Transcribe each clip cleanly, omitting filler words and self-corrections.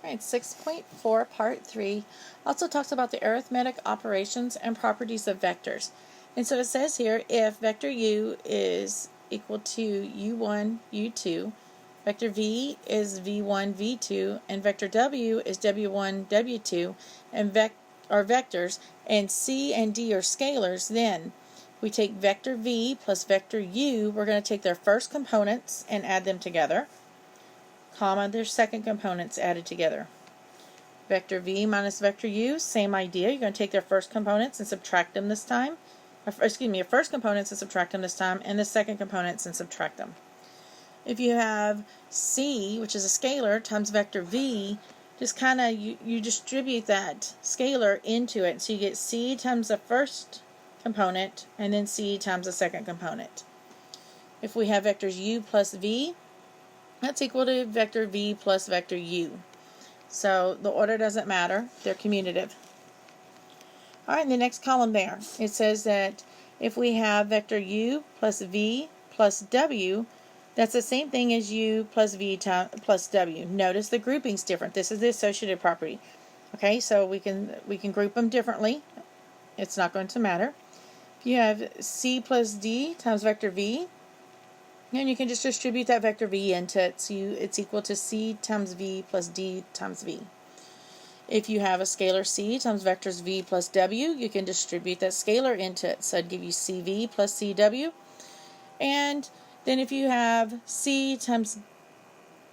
Alright, 6.4 part 3 also talks about the arithmetic operations and properties of vectors. And so it says here, if vector u is equal to u1, u2, vector v is v1, v2, and vector w is w1, w2, and are vectors, and c and d are scalars, then we take vector v plus vector u, we're going to take their first components and add them together, comma, their second components added together. Vector v minus vector u, same idea. You're going to take their first components and subtract them this time. Your first components and subtract them this time, and the second components and subtract them. If you have c, which is a scalar, times vector v, just kind of, you distribute that scalar into it. So you get c times the first component, and then c times the second component. If we have vectors u plus v, that's equal to vector v plus vector u. So the order doesn't matter, they're commutative. Alright, in the next column there, it says that if we have vector u plus v plus w, that's the same thing as u plus v plus w. Notice the grouping's different. This is the associative property. Okay, so we can group them differently. It's not going to matter. If you have c plus d times vector v, and you can just distribute that vector v into it, so it's equal to c times v plus d times v. If you have a scalar c times vectors v plus w, you can distribute that scalar into it, so I'd give you cv plus cw. And then if you have c times,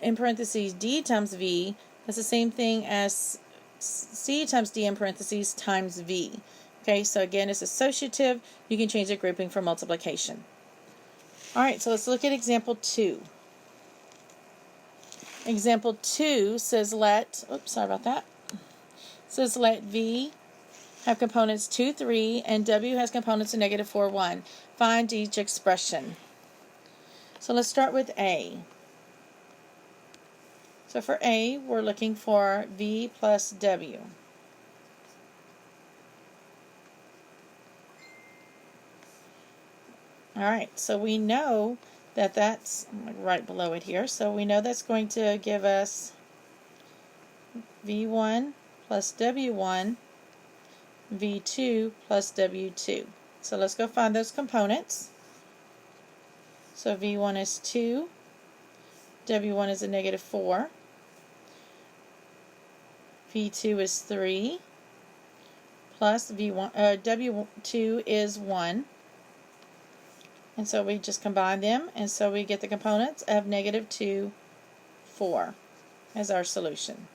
in parentheses, d times v, that's the same thing as c times d in parentheses times v. Okay, so again, it's associative. You can change the grouping for multiplication. Alright, so let's look at example 2. Example 2 says let v have components 2, 3, and w has components of negative 4, 1. Find each expression. So let's start with a. So for a, we're looking for v plus w. Alright, so we know that that's right below it here. So we know that's going to give us v1 plus w1, v2 plus w2. So let's go find those components. So v1 is 2, w1 is a negative 4, v2 is 3, plus w2 is 1. And so we just combine them, and so we get the components of negative 2, 4 as our solution.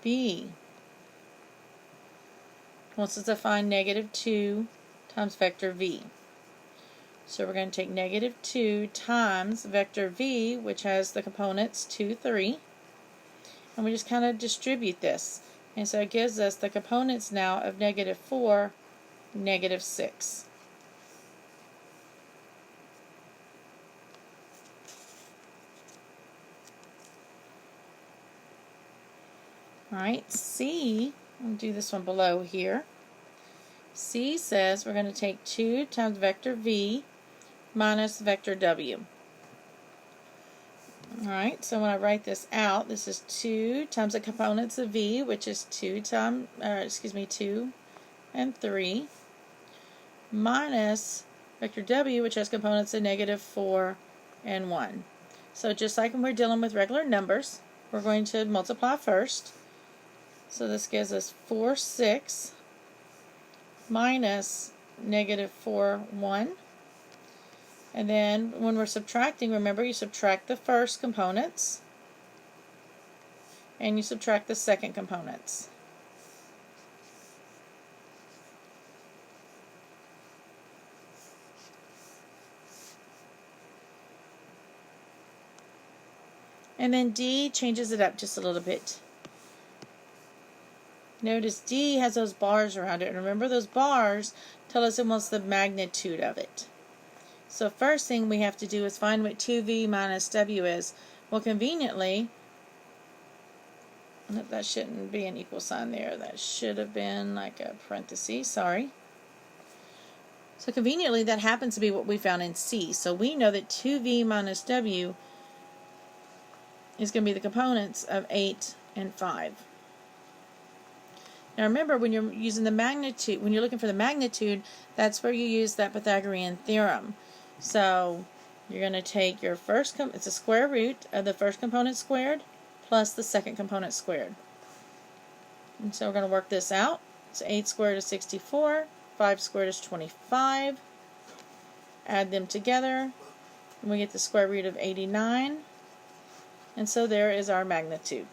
B wants us to find negative 2 times vector v. So we're going to take negative 2 times vector v, which has the components 2, 3, and we just kind of distribute this. And so it gives us the components now of negative 4, negative 6. Alright, C, I'll do this one below here. C says we're going to take 2 times vector v minus vector w. Alright, so when I write this out, this is 2 times the components of v, which is 2 and 3, minus vector w, which has components of negative 4 and 1. So just like when we're dealing with regular numbers, we're going to multiply first. So this gives us 4, 6 minus negative 4, 1. And then when we're subtracting, remember you subtract the first components and you subtract the second components. And then D changes it up just a little bit. Notice D has those bars around it. And remember, those bars tell us almost the magnitude of it. So first thing we have to do is find what 2v minus w is. Well, conveniently, that shouldn't be an equal sign there. That should have been like a parenthesis, sorry. So conveniently, that happens to be what we found in C. So we know that 2v minus w is going to be the components of 8 and 5. Now remember, when you're using the magnitude, when you're looking for the magnitude, that's where you use that Pythagorean theorem. So you're going to take your first, it's a square root of the first component squared plus the second component squared. And so we're going to work this out. So 8 squared is 64, 5 squared is 25. Add them together, and we get the square root of 89. And so there is our magnitude.